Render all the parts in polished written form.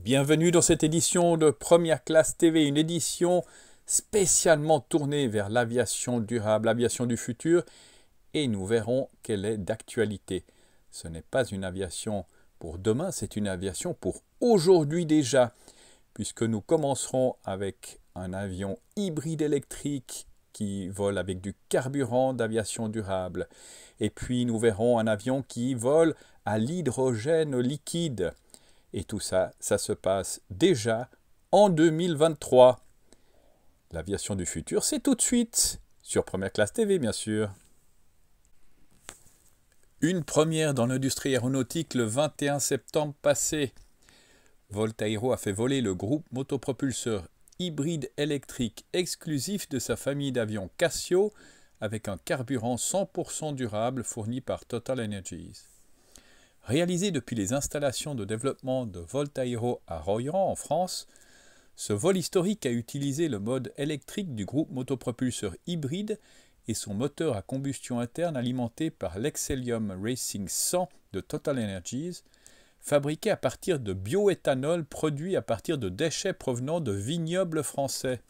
Bienvenue dans cette édition de Première Classe TV, une édition spécialement tournée vers l'aviation durable, l'aviation du futur, et nous verrons qu'elle est d'actualité. Ce n'est pas une aviation pour demain, c'est une aviation pour aujourd'hui déjà, puisque nous commencerons avec un avion hybride électrique qui vole avec du carburant d'aviation durable. Et puis nous verrons un avion qui vole à l'hydrogène liquide. Et tout ça, ça se passe déjà en 2023. L'aviation du futur, c'est tout de suite, sur Première Classe TV bien sûr. Une première dans l'industrie aéronautique le 21 septembre passé. Voltairo a fait voler le groupe motopropulseur hybride électrique exclusif de sa famille d'avions Casio avec un carburant 100% durable fourni par TotalEnergies. Réalisé depuis les installations de développement de Voltairo à Royan en France, ce vol historique a utilisé le mode électrique du groupe motopropulseur hybride et son moteur à combustion interne alimenté par l'Excelium Racing 100 de TotalEnergies, fabriqué à partir de bioéthanol produit à partir de déchets provenant de vignobles français.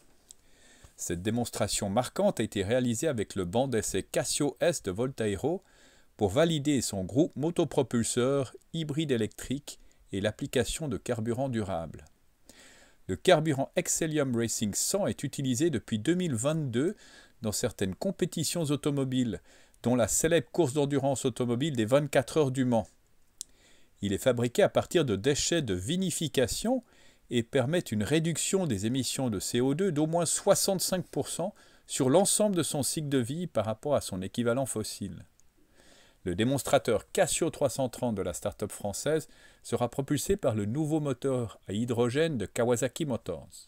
Cette démonstration marquante a été réalisée avec le banc d'essai Casio S de Voltairo pour valider son groupe motopropulseur hybride électrique et l'application de carburant durable. Le carburant Excelium Racing 100 est utilisé depuis 2022 dans certaines compétitions automobiles, dont la célèbre course d'endurance automobile des 24 heures du Mans. Il est fabriqué à partir de déchets de vinification et permet une réduction des émissions de CO2 d'au moins 65% sur l'ensemble de son cycle de vie par rapport à son équivalent fossile. Le démonstrateur Casio 330 de la start-up française sera propulsé par le nouveau moteur à hydrogène de Kawasaki Motors.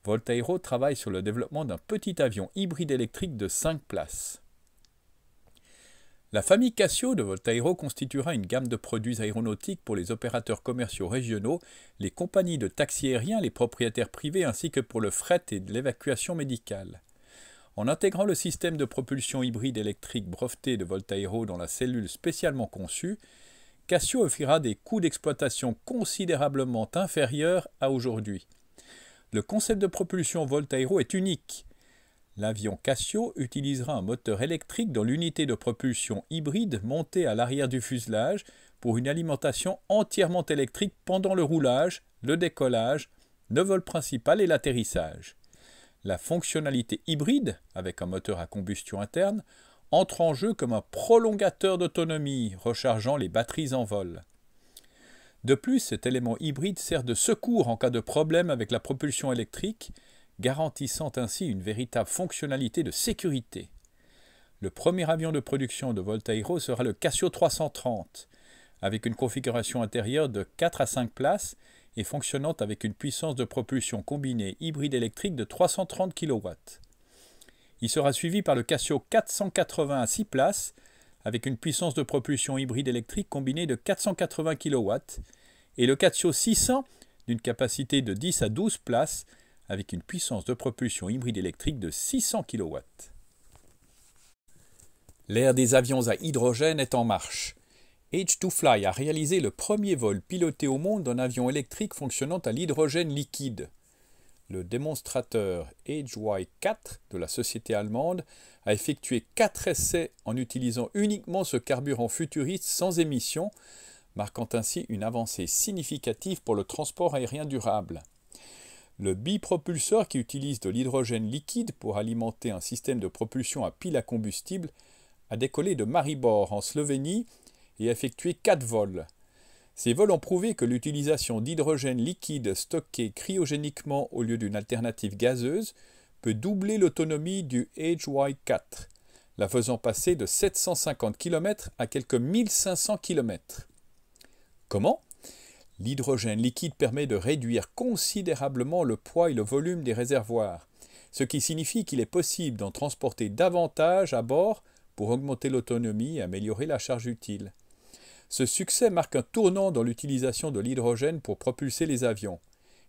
Voltairo travaille sur le développement d'un petit avion hybride électrique de 5 places. La famille Casio de Voltairo constituera une gamme de produits aéronautiques pour les opérateurs commerciaux régionaux, les compagnies de taxis aériens, les propriétaires privés ainsi que pour le fret et l'évacuation médicale. En intégrant le système de propulsion hybride électrique breveté de Voltairo dans la cellule spécialement conçue, Casio offrira des coûts d'exploitation considérablement inférieurs à aujourd'hui. Le concept de propulsion Voltairo est unique. L'avion Casio utilisera un moteur électrique dans l'unité de propulsion hybride montée à l'arrière du fuselage pour une alimentation entièrement électrique pendant le roulage, le décollage, le vol principal et l'atterrissage. La fonctionnalité hybride, avec un moteur à combustion interne, entre en jeu comme un prolongateur d'autonomie, rechargeant les batteries en vol. De plus, cet élément hybride sert de secours en cas de problème avec la propulsion électrique, garantissant ainsi une véritable fonctionnalité de sécurité. Le premier avion de production de Voltairo sera le Casio 330, avec une configuration intérieure de 4 à 5 places et fonctionnant avec une puissance de propulsion combinée hybride électrique de 330 kW. Il sera suivi par le Casio 480 à 6 places, avec une puissance de propulsion hybride électrique combinée de 480 kW, et le Casio 600 d'une capacité de 10 à 12 places, avec une puissance de propulsion hybride électrique de 600 kW. L'ère des avions à hydrogène est en marche. H2Fly a réalisé le premier vol piloté au monde d'un avion électrique fonctionnant à l'hydrogène liquide. Le démonstrateur HY4 de la société allemande a effectué 4 essais en utilisant uniquement ce carburant futuriste sans émission, marquant ainsi une avancée significative pour le transport aérien durable. Le bipropulseur qui utilise de l'hydrogène liquide pour alimenter un système de propulsion à pile à combustible a décollé de Maribor en Slovénie et a effectué 4 vols. Ces vols ont prouvé que l'utilisation d'hydrogène liquide stocké cryogéniquement au lieu d'une alternative gazeuse peut doubler l'autonomie du HY4, la faisant passer de 750 km à quelques 1500 km. Comment ? L'hydrogène liquide permet de réduire considérablement le poids et le volume des réservoirs, ce qui signifie qu'il est possible d'en transporter davantage à bord pour augmenter l'autonomie et améliorer la charge utile. Ce succès marque un tournant dans l'utilisation de l'hydrogène pour propulser les avions.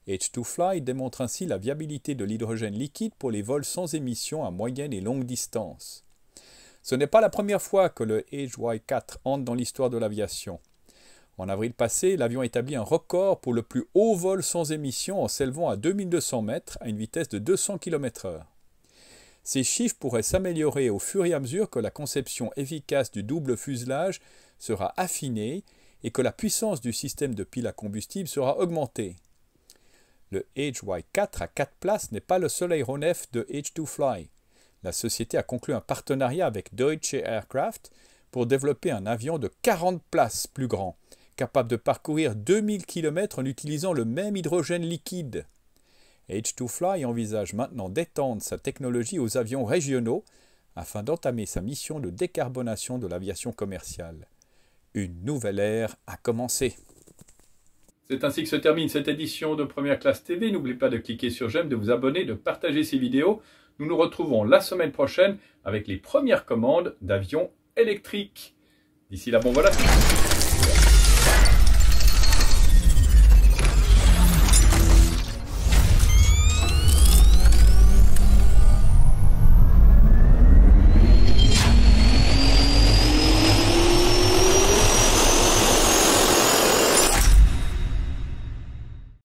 H2Fly démontre ainsi la viabilité de l'hydrogène liquide pour les vols sans émission à moyenne et longue distance. Ce n'est pas la première fois que le HY4 entre dans l'histoire de l'aviation. En avril passé, l'avion établit un record pour le plus haut vol sans émission en s'élevant à 2200 mètres à une vitesse de 200 km/h. Ces chiffres pourraient s'améliorer au fur et à mesure que la conception efficace du double fuselage sera affinée et que la puissance du système de pile à combustible sera augmentée. Le HY4 à 4 places n'est pas le seul aéronef de H2Fly. La société a conclu un partenariat avec Deutsche Aircraft pour développer un avion de 40 places plus grand, capable de parcourir 2000 km en utilisant le même hydrogène liquide. H2Fly envisage maintenant d'étendre sa technologie aux avions régionaux afin d'entamer sa mission de décarbonation de l'aviation commerciale. Une nouvelle ère a commencé. C'est ainsi que se termine cette édition de Première Classe TV. N'oubliez pas de cliquer sur j'aime, de vous abonner, de partager ces vidéos. Nous nous retrouvons la semaine prochaine avec les premières commandes d'avions électriques. D'ici là, bon voilà.